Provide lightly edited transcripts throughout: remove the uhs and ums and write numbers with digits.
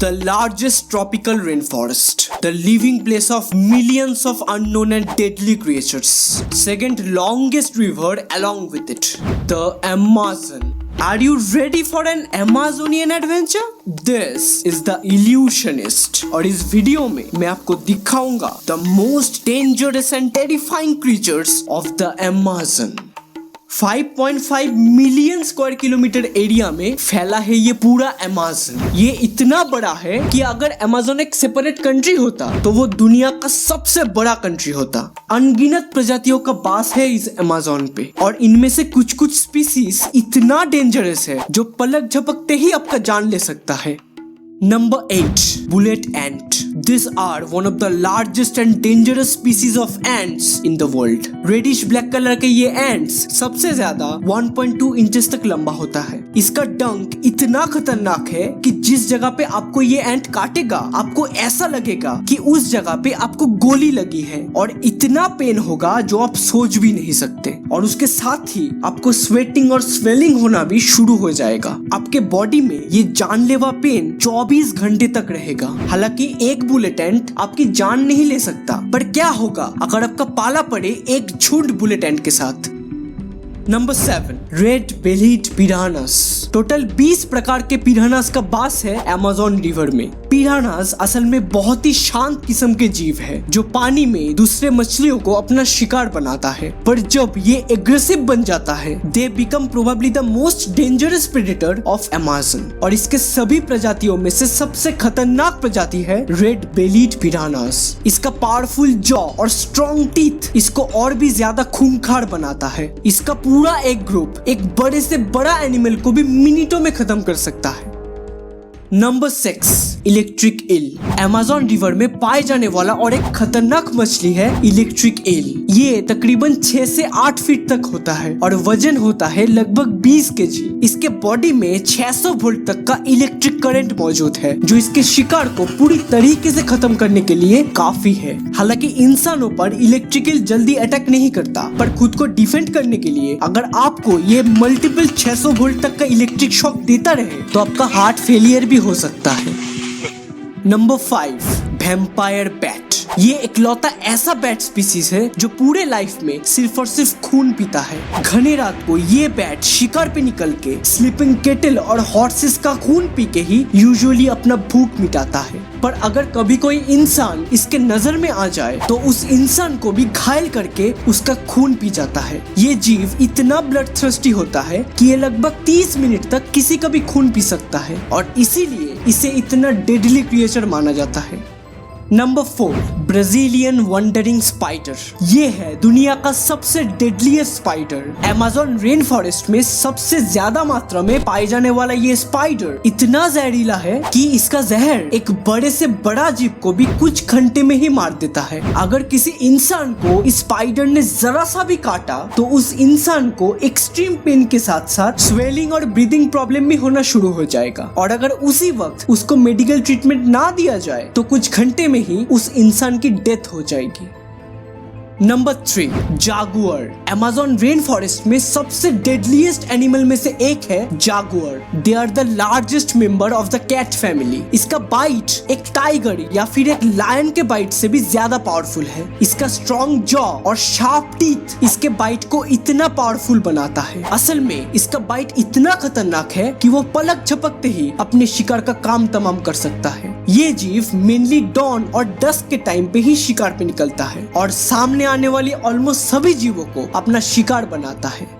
The largest tropical rainforest, the living place of millions of unknown and deadly creatures. Second longest river along with it, the Amazon. Are you ready for an Amazonian adventure? This is the Illusionist और इस video में मैं आपको दिखाऊंगा the most dangerous and terrifying creatures of the Amazon. 5.5 million square kilometre area में फैला है ये पूरा अमेज़न। ये इतना बड़ा है कि अगर अमेज़न एक सेपरेट कंट्री होता तो वो दुनिया का सबसे बड़ा कंट्री होता। अनगिनत प्रजातियों का वास है इस अमेज़न पे और इनमें से कुछ कुछ स्पीसीज इतना डेंजरस है जो पलक झपकते ही आपका जान ले सकता है। Number 8. Bullet ant. These are one of the largest and dangerous species of ants in the world. Reddish black color के ये ants सबसे ज्यादा 1.2 इंचेस तक लंबा होता है। इसका डंक इतना खतरनाक है कि जिस जगह पे आपको ये एंट काटेगा आपको ऐसा लगेगा कि उस जगह पे आपको गोली लगी है और इतना पेन होगा जो आप सोच भी नहीं सकते। और उसके साथ ही आपको स्वेटिंग और स्वेलिंग होना भी शुरू हो जाएगा। आपके बॉडी में ये जानलेवा पेन 24 घंटे तक रहेगा। हालांकि एक बुलेट एंट आपकी जान नहीं ले सकता, पर क्या होगा अगर आपका पाला पड़े एक झुंड बुलेट एंट के साथ। Number 7. Red bellied piranhas. Total 20 प्रकार के पिरानास का वास है अमेज़न रिवर में। पिरानास असल में बहुत ही शांत किस्म के जीव है जो पानी में दूसरे मछलियों को अपना शिकार बनाता है, पर जब ये एग्रेसिव बन जाता है they become probably the most dangerous predator of Amazon. और इसके सभी प्रजातियों में से सबसे खतरनाक प्रजाति है रेड बेलीड पिरानास। इसका पावरफुल जॉ और स्ट्रॉन्ग टीथ इसको और भी ज्यादा खूंखार बनाता है। इसका पूरा एक ग्रुप एक बड़े से बड़ा एनिमल को भी मिनटों में खत्म कर सकता है। Number 6. Electric eel. Amazon river में पाए जाने वाला और एक खतरनाक मछली है इलेक्ट्रिक ईल। ये तकरीबन 6 से 8 फीट तक होता है और वजन होता है लगभग 20 केजी। इसके बॉडी में 600 वोल्ट तक का इलेक्ट्रिक करंट मौजूद है जो इसके शिकार को पूरी तरीके से खत्म करने के लिए काफी है। हालांकि इंसानों पर इलेक्ट्रिक ईल जल्दी अटैक नहीं करता, पर खुद को डिफेंड करने के लिए अगर आपको ये मल्टीपल 600 वोल्ट तक का इलेक्ट्रिक शॉक देता रहे तो आपका हार्ट फेलियर भी हो सकता है। नंबर 5. Vampire bat. ये इकलौता ऐसा बैट स्पीसीज है जो पूरे लाइफ में सिर्फ और सिर्फ खून पीता है। घने रात को ये बैट शिकार पे निकल के स्लीपिंग केटल और हॉर्सेस का खून पी के ही यूजुअली अपना भूख मिटाता है, पर अगर कभी कोई इंसान इसके नजर में आ जाए तो उस इंसान को भी घायल करके उसका खून पी जाता है। ये जीव इतना ब्लड थ्रस्टी होता है कि ये लगभग 30 मिनट तक किसी का भी खून पी सकता है और इसीलिए इसे इतना डेडली क्रिएचर माना जाता है। नंबर 4. Brazilian wondering spider. ये है दुनिया का सबसे deadliest spider. Amazon rain forest में सबसे ज्यादा मात्रा में पाए जाने वाला ये स्पाइडर इतना जहरीला है कि इसका जहर एक बड़े से बड़ा जीव को भी कुछ घंटे में ही मार देता है। अगर किसी इंसान को इस स्पाइडर ने जरा सा भी काटा तो उस इंसान को एक्सट्रीम पेन के साथ साथ स्वेलिंग और ब्रीदिंग प्रॉब्लम भी होना शुरू हो जाएगा और अगर उसी वक्त उसको मेडिकल ट्रीटमेंट ना दिया जाए तो कुछ घंटे में ही उस इंसान की डेथ हो जाएगी। Number 3. Jaguar. Amazon rain forest में सबसे डेडलीस्ट एनिमल में से एक है jaguar. They are the largest member of the cat family. इसका बाइट एक टाइगर या फिर एक लायन के बाइट से भी ज्यादा पावरफुल है। इसका स्ट्रॉन्ग जॉ और शार्प टीथ इसके बाइट को इतना पावरफुल बनाता है। असल में इसका बाइट इतना खतरनाक है कि वो पलक झपकते ही अपने शिकार का काम तमाम कर सकता है। ये जीव मेनली डॉन और डस्क के टाइम पे ही शिकार पे निकलता है और सामने आने वाली ऑलमोस्ट सभी जीवों को अपना शिकार बनाता है।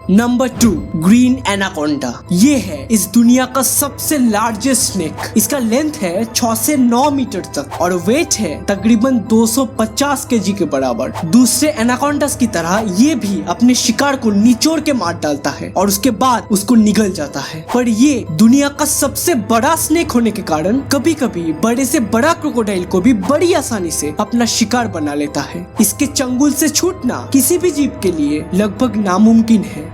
नंबर 2. Green anaconda. ये है इस दुनिया का सबसे लार्जेस्ट स्नेक। इसका लेंथ है 6 से 9 मीटर तक और वेट है तकरीबन 250 केजी के बराबर। दूसरे एनाकोंडास की तरह ये भी अपने शिकार को निचोड़ के मार डालता है और उसके बाद उसको निगल जाता है, पर ये दुनिया का सबसे बड़ा स्नेक होने के कारण कभी कभी बड़े से बड़ा क्रोकोडाइल को भी बड़ी आसानी से अपना शिकार बना लेता है। इसके चंगुल से छूटना किसी भी जीव के लिए लगभग नामुमकिन है।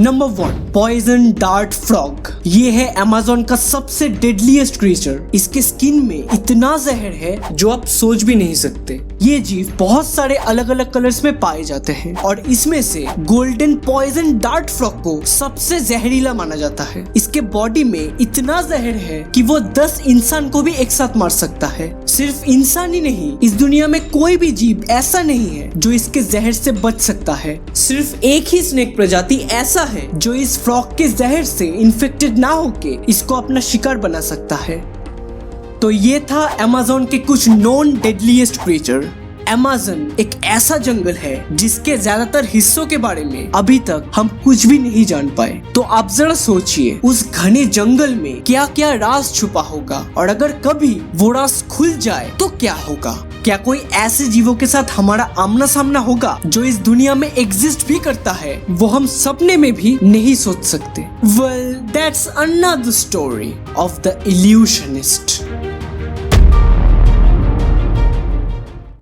Number 1, poison dart frog. ये है अमेज़न का सबसे डेडलीस्ट क्रीचर। इसके स्किन में इतना जहर है जो आप सोच भी नहीं सकते। ये जीव बहुत सारे अलग अलग कलर्स में पाए जाते हैं और इसमें से गोल्डन पॉइजन डार्ट फ्रॉग को सबसे जहरीला माना जाता है। इसके बॉडी में इतना जहर है कि वो 10 इंसान को भी एक साथ मार सकता है। सिर्फ इंसान ही नहीं, इस दुनिया में कोई भी जीव ऐसा नहीं है जो इसके जहर से बच सकता है। सिर्फ एक ही स्नेक प्रजाति ऐसा है जो इस फ्रॉग के जहर से इन्फेक्टेड ना होके इसको अपना शिकार बना सकता है। तो ये था अमेज़न के कुछ नॉन डेडलीस्ट क्रीचर। अमेज़न एक ऐसा जंगल है जिसके ज्यादातर हिस्सों के बारे में अभी तक हम कुछ भी नहीं जान पाए। तो आप जरा सोचिए, उस घने जंगल में क्या क्या राज छुपा होगा, और अगर कभी वो राज खुल जाए तो क्या होगा। क्या कोई ऐसे जीवों के साथ हमारा आमना सामना होगा जो इस दुनिया में एग्जिस्ट भी करता है, वो हम सपने में भी नहीं सोच सकते। Well, that's another story of the इल्यूशनिस्ट।